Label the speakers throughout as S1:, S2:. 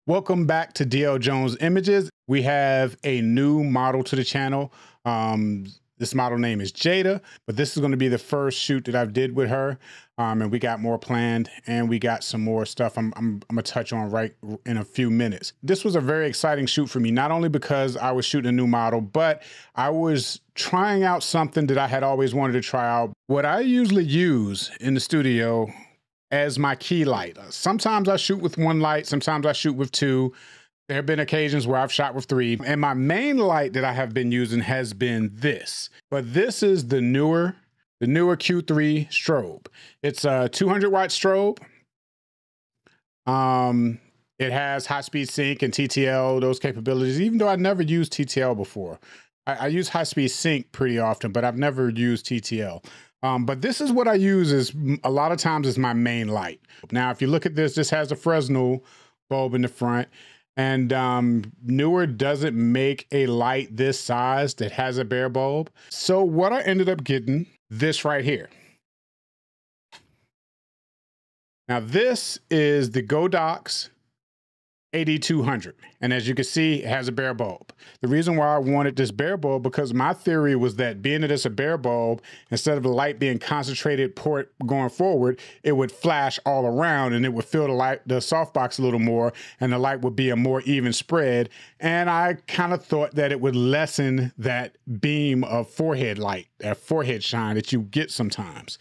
S1: Welcome back to DL Jones Images. We have a new model to the channel. This model name is Jada, but this is going to be the first shoot that I've did with her. And we got more planned, and we got some more stuff I'm gonna touch on right in a few minutes. This was a very exciting shoot for me, not only because I was shooting a new model, but I was trying out something that I had always wanted to try out. What I usually use in the studio as my key light. Sometimes I shoot with one light, sometimes I shoot with two. There have been occasions where I've shot with three. And my main light that I have been using has been this. But this is the newer Q3 strobe. It's a 200 watt strobe. It has high speed sync and TTL, those capabilities, even though I never used TTL before. I use high speed sync pretty often, but I've never used TTL. But this is what I use a lot of times is my main light. Now, if you look at this has a Fresnel bulb in the front, and Newer doesn't make a light this size that has a bare bulb. So what I ended up getting, this right here. Now this is the Godox AD200. And as you can see, it has a bare bulb. The reason why I wanted this bare bulb, because my theory was that being that it's a bare bulb, instead of the light being concentrated port going forward, it would flash all around and it would fill the softbox a little more, and the light would be a more even spread. And I kind of thought that it would lessen that beam of forehead light, that forehead shine that you get sometimes.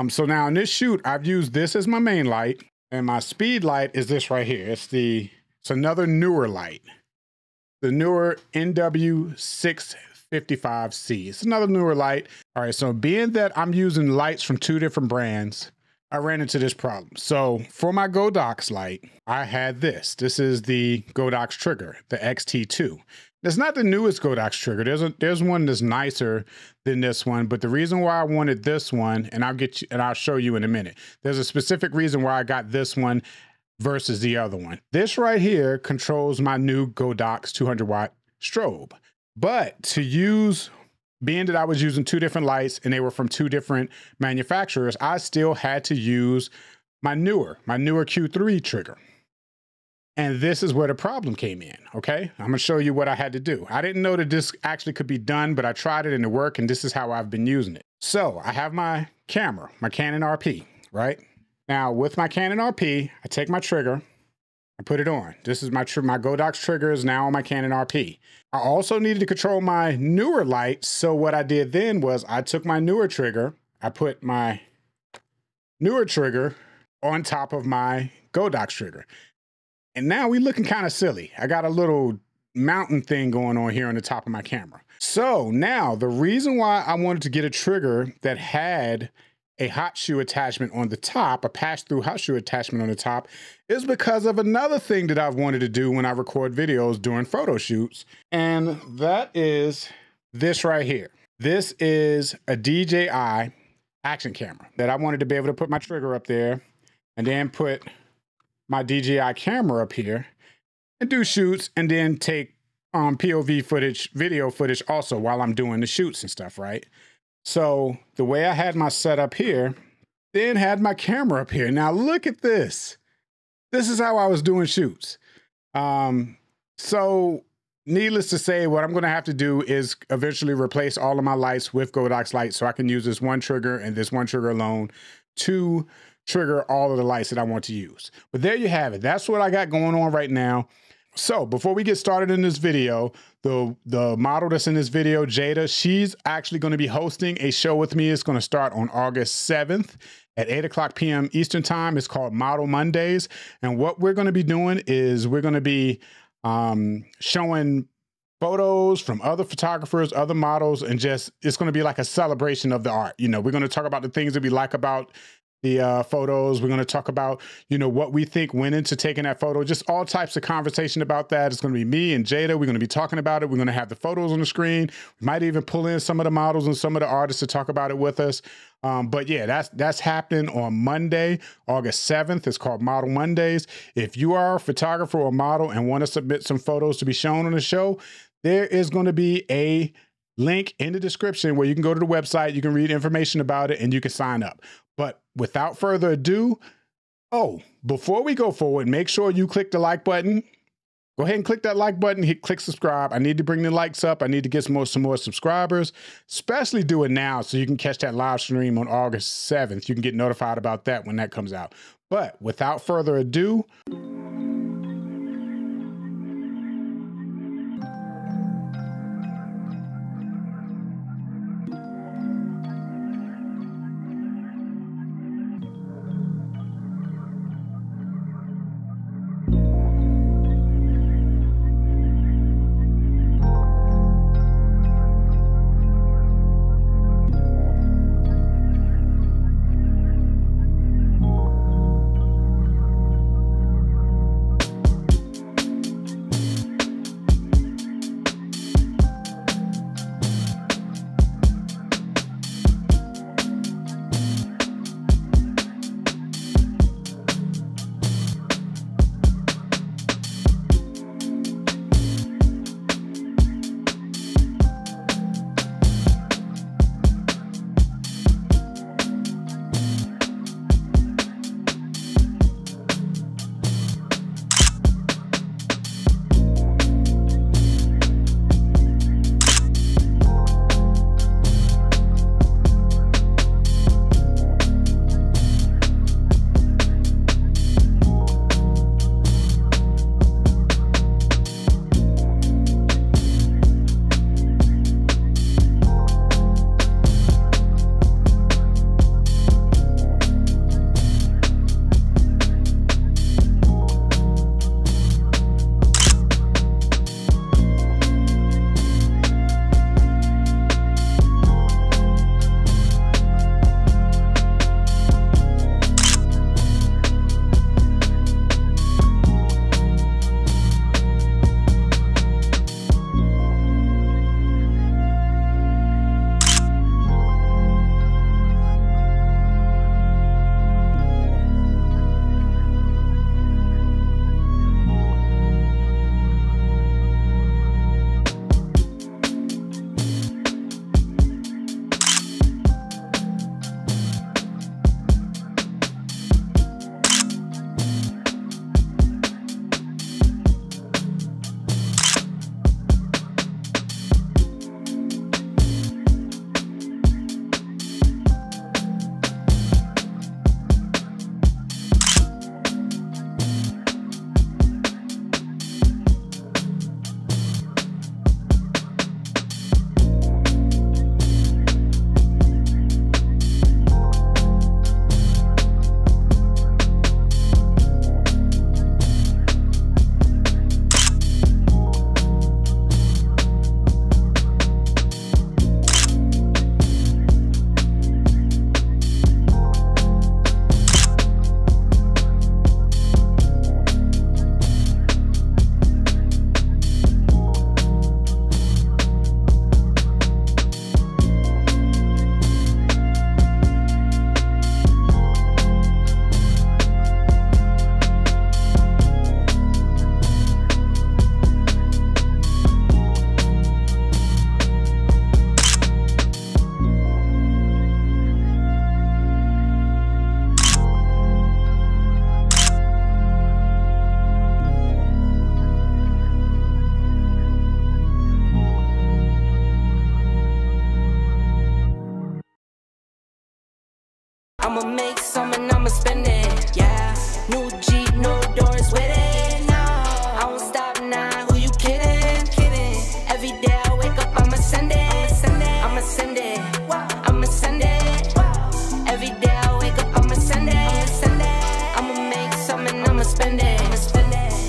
S1: So now in this shoot, I've used this as my main light. And my speed light is this right here. It's another Newer light. The Newer NW655C. It's another Newer light. All right, so being that I'm using lights from two different brands, I ran into this problem. So for my Godox light, I had this. This is the Godox trigger, the XT2. It's not the newest Godox trigger. There's one that's nicer than this one, but the reason why I wanted this one, and I'll show you in a minute. There's a specific reason why I got this one versus the other one. This right here controls my new Godox 200 watt strobe. But to use, being that I was using two different lights and they were from two different manufacturers, I still had to use my newer Q3 trigger. And this is where the problem came in, okay? I'm gonna show you what I had to do. I didn't know that this actually could be done, but I tried it and it worked, and this is how I've been using it. So I have my camera, my Canon RP, right? Now with my Canon RP, I take my trigger, I put it on. This is my Godox trigger is now on my Canon RP. I also needed to control my Newer light, so what I did then was I took my Newer trigger, I put my Newer trigger on top of my Godox trigger. And now we're looking kind of silly. I got a little mountain thing going on here on the top of my camera. So now the reason why I wanted to get a trigger that had a hot shoe attachment on the top, a pass-through hot shoe attachment on the top, is because of another thing that I've wanted to do when I record videos during photo shoots. And that is this right here. This is a DJI action camera that I wanted to be able to put my trigger up there and then put my DJI camera up here and do shoots, and then take POV footage, video footage also while I'm doing the shoots and stuff, right? So the way I had my setup here, then had my camera up here. Now look at this. This is how I was doing shoots. So needless to say, what I'm gonna have to do is eventually replace all of my lights with Godox lights so I can use this one trigger and this one trigger alone to trigger all of the lights that I want to use. But there you have it. That's what I got going on right now. So before we get started in this video, the model that's in this video, Jada, she's actually going to be hosting a show with me. It's going to start on August 7th at 8:00 p.m. Eastern time. It's called Model Mondays. And what we're going to be doing is we're going to be showing photos from other photographers, other models, and it's going to be like a celebration of the art. You know, we're going to talk about the things that we like about the photos. We're going to talk about, you know, what we think went into taking that photo, just all types of conversation about that. It's going to be me and Jada. We're going to be talking about it. We're going to have the photos on the screen. We might even pull in some of the models and some of the artists to talk about it with us. But yeah, that's happening on Monday, August 7th. It's called Model Mondays. If you are a photographer or model and want to submit some photos to be shown on the show, there is going to be a link in the description where you can go to the website, you can read information about it, and you can sign up. But without further ado, Oh, before we go forward, make sure you click the like button. Go ahead and click that like button, click subscribe. I need to bring the likes up. I need to get some more subscribers, especially do it now so you can catch that live stream on August 7th. You can get notified about that when that comes out. But without further ado,